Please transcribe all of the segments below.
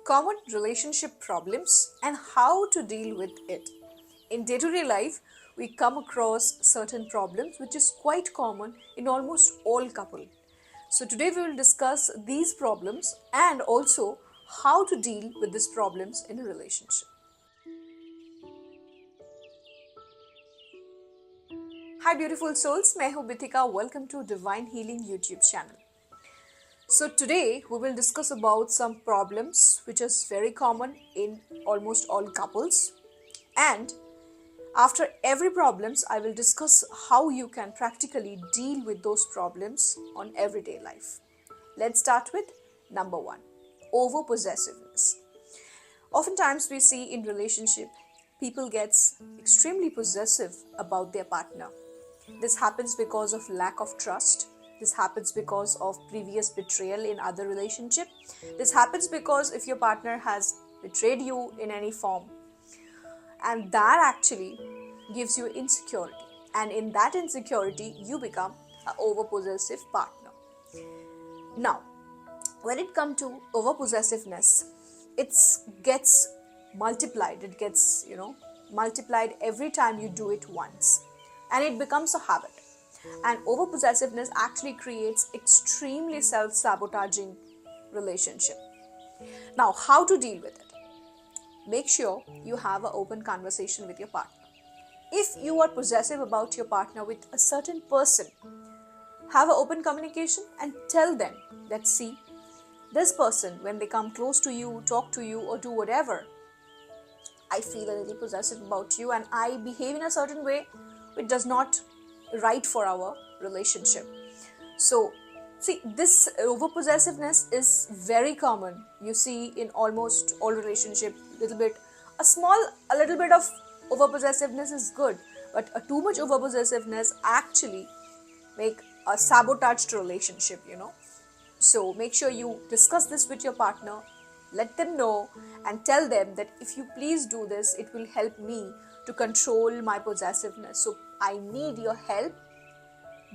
common relationship problems and how to deal with it. In day-to-day life, we come across certain problems which is quite common in almost all couples. So today we will discuss these problems and also how to deal with these problems in a relationship. Hi beautiful souls, मैं हूँ Bitika. Welcome to Divine Healing YouTube channel. So today we will discuss about some problems which is very common in almost all couples, and after every problems I will discuss how you can practically deal with those problems on everyday life. Let's start with number 1, over possessiveness. Oftentimes we see in relationship people gets extremely possessive about their partner. This happens because of lack of trust. This happens because of previous betrayal in other relationship. This happens because if your partner has betrayed you in any form, and that actually gives you insecurity, and in that insecurity you become an over possessive partner. Now when it comes to over possessiveness, it gets multiplied. It gets multiplied every time you do it once, and it becomes a habit. And over possessiveness actually creates extremely self-sabotaging relationship. Now how to deal with it? Make sure you have an open conversation with your partner. If you are possessive about your partner with a certain person, have an open communication and tell them that, see, this person, when they come close to you, talk to you or do whatever, I feel a little possessive about you and I behave in a certain way which does not right for our relationship. So see, this over possessiveness is very common. You see in almost all relationship, a little bit of over possessiveness is good, but a too much over possessiveness actually make a sabotaged relationship. So make sure you discuss this with your partner, let them know and tell them that if you please do this, it will help me to control my possessiveness. So I need your help.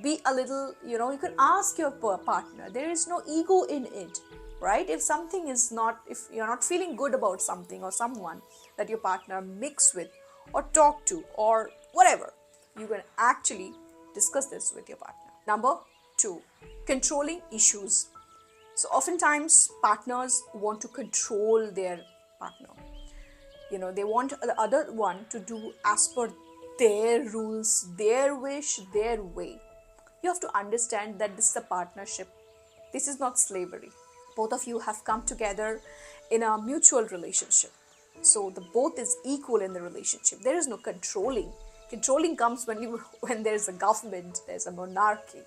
Be a little, you can ask your partner. There is no ego in it, right? If you're not feeling good about something or someone that your partner mix with or talk to or whatever, you can actually discuss this with your partner. Number 2, controlling issues. So oftentimes partners want to control their partner. They want the other one to do as per their rules, their wish, their way. You have to understand that this is a partnership. This is not slavery. Both of you have come together in a mutual relationship. So the both is equal in the relationship. There is no controlling. Controlling comes when there is a government, there's a monarchy.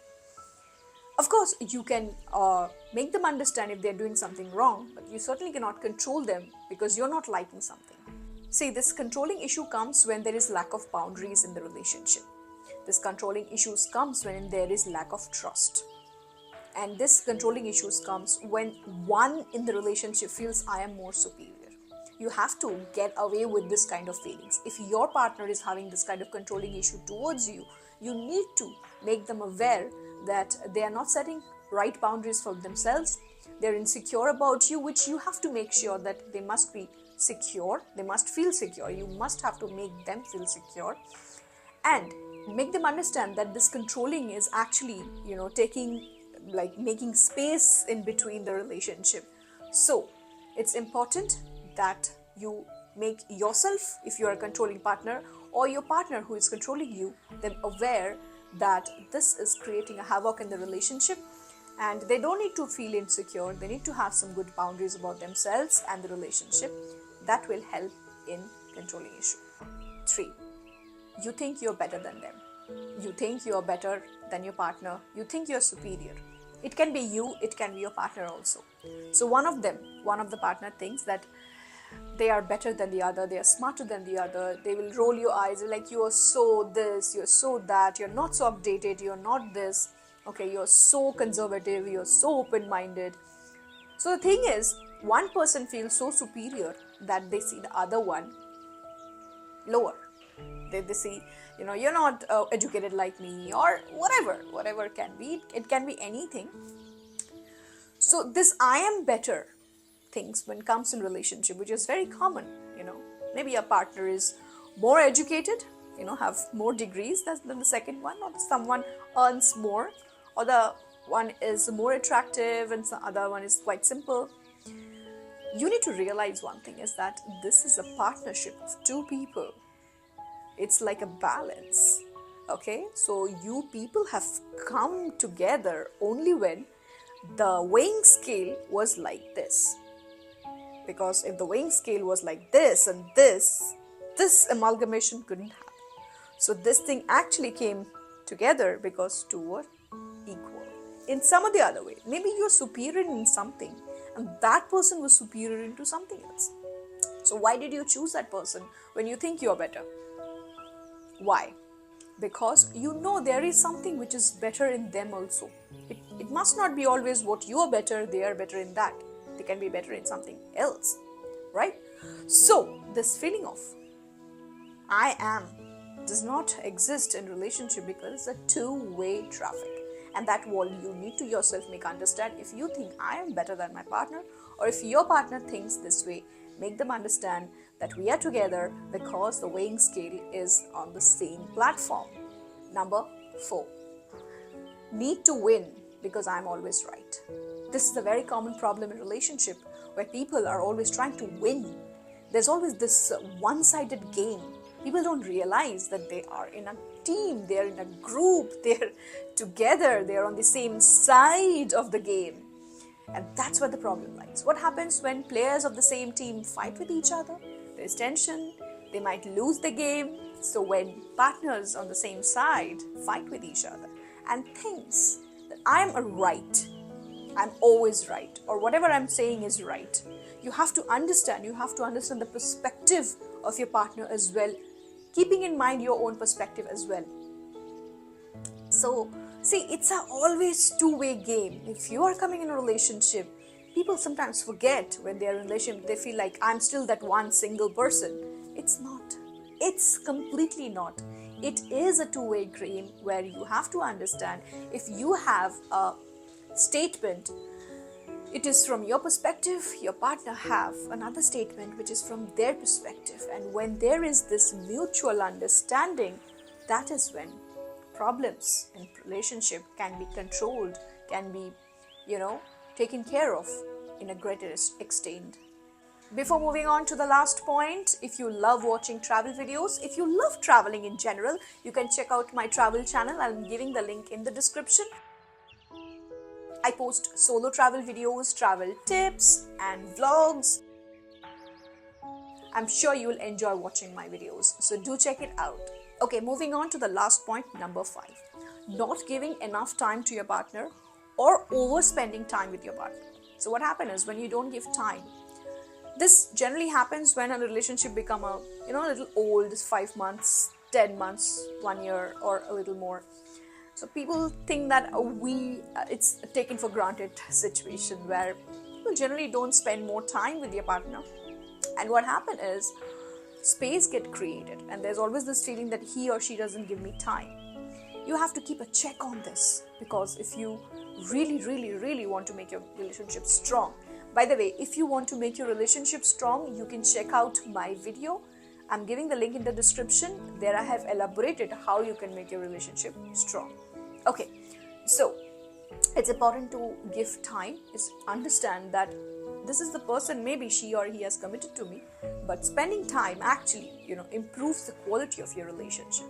Of course, you can make them understand if they're doing something wrong, but you certainly cannot control them because you're not liking something. See, this controlling issue comes when there is lack of boundaries in the relationship. This controlling issues comes when there is lack of trust. And this controlling issues comes when one in the relationship feels I am more superior. You have to get away with this kind of feelings. If your partner is having this kind of controlling issue towards you, you need to make them aware that they are not setting right boundaries for themselves. They're insecure about you, which you have to make sure that they must be secure. They must feel secure. You must have to make them feel secure. And make them understand that this controlling is actually, making space in between the relationship. So it's important that you make yourself, if you're a controlling partner or your partner who is controlling you, them aware that this is creating a havoc in the relationship, and they don't need to feel insecure. They need to have some good boundaries about themselves and the relationship. That will help in controlling issue. 3, you think you're better than them. You think you're better than your partner. You think you're superior. It can be you, it can be your partner also. So one of the partner thinks that they are better than the other, they are smarter than the other. They will roll your eyes like you are so this, you're so that, you're not so updated, you're not this, okay, you're so conservative, you're so open-minded. So the thing is, one person feels so superior that they see the other one lower. They see, you're not educated like me, or whatever it can be. It can be anything. So this I am better things when it comes in relationship, which is very common. Maybe your partner is more educated, have more degrees than the second one, or someone earns more, or the one is more attractive and the other one is quite simple. You need to realize one thing is that this is a partnership of two people. It's like a balance. Okay, so you people have come together only when the weighing scale was like this. Because if the weighing scale was like this and this amalgamation couldn't happen. So this thing actually came together because two were equal. In some or the other way, maybe you're superior in something and that person was superior into something else. So why did you choose that person when you think you're better? Why? Because there is something which is better in them also. It must not be always what you are better, they are better in that. They can be better in something else, right? So this feeling of I am does not exist in relationship because it's a two-way traffic. And that wall you need to yourself make understand. If you think I am better than my partner, or if your partner thinks this way, make them understand that we are together because the weighing scale is on the same platform. Number 4, need to win because I'm always right. This is a very common problem in relationship where people are always trying to win. There's always this one-sided game. People don't realize that they are in a team, they're in a group, they're together, they're on the same side of the game. And that's where the problem lies. What happens when players of the same team fight with each other? There's tension, they might lose the game. So when partners on the same side fight with each other and thinks that I'm right, I'm always right, or whatever I'm saying is right, you have to understand the perspective of your partner as well, keeping in mind your own perspective as well. So, see, it's a always two-way game. If you are coming in a relationship, people sometimes forget when they are in a relationship, they feel like I'm still that one single person. It's not. It's completely not. It is a two-way game where you have to understand if you have a statement, it is from your perspective, your partner have another statement which is from their perspective. And when there is this mutual understanding, that is when problems in relationship can be controlled, can be, taken care of in a greater extent. Before moving on to the last point, if you love watching travel videos, if you love traveling in general, you can check out my travel channel. I'm giving the link in the description. I post solo travel videos, travel tips and vlogs. I'm sure you will enjoy watching my videos, so do check it out. Okay, moving on to the last point, number 5. Not giving enough time to your partner or overspending time with your partner. So what happens is when you don't give time, this generally happens when a relationship become a little old, 5 months, 10 months, 1 year or a little more. So people think that it's a taken for granted situation where people generally don't spend more time with their partner. And what happens is space get created and there's always this feeling that he or she doesn't give me time. You have to keep a check on this, because if you really want to make your relationship strong. By the way, if you want to make your relationship strong, you can check out my video. I'm giving the link in the description. There I have elaborated how you can make your relationship strong. Okay, so it's important to give time, is understand that this is the person, maybe she or he has committed to me, but spending time actually, improves the quality of your relationship.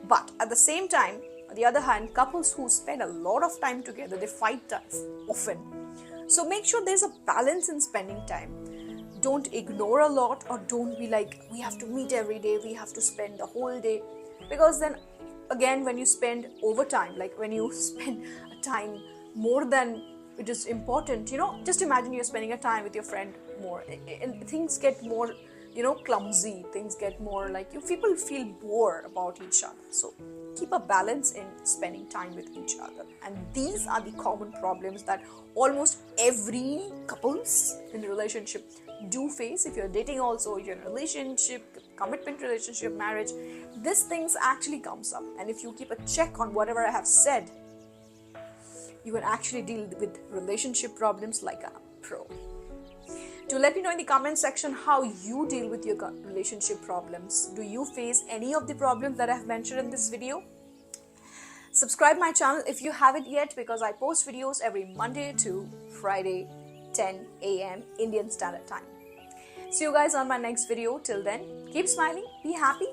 But at the same time, on the other hand, couples who spend a lot of time together, they fight often. So make sure there's a balance in spending time. Don't ignore a lot, or don't be like, we have to meet every day, we have to spend the whole day. Because then again, when you spend overtime, like when you spend a time more than it is important, just imagine you're spending a time with your friend more, and things get more, clumsy, things get more like people feel bored about each other. So keep a balance in spending time with each other. And these are the common problems that almost every couples in a relationship do face. If you're dating also, if you're in a relationship, commitment relationship, marriage, these things actually comes up. And if you keep a check on whatever I have said, you can actually deal with relationship problems like a pro. Do let me know in the comment section how you deal with your relationship problems. Do you face any of the problems that I've mentioned in this video? Subscribe my channel if you haven't yet, because I post videos every Monday to Friday, 10 a.m. Indian Standard Time. See you guys on my next video. Till then, keep smiling, be happy,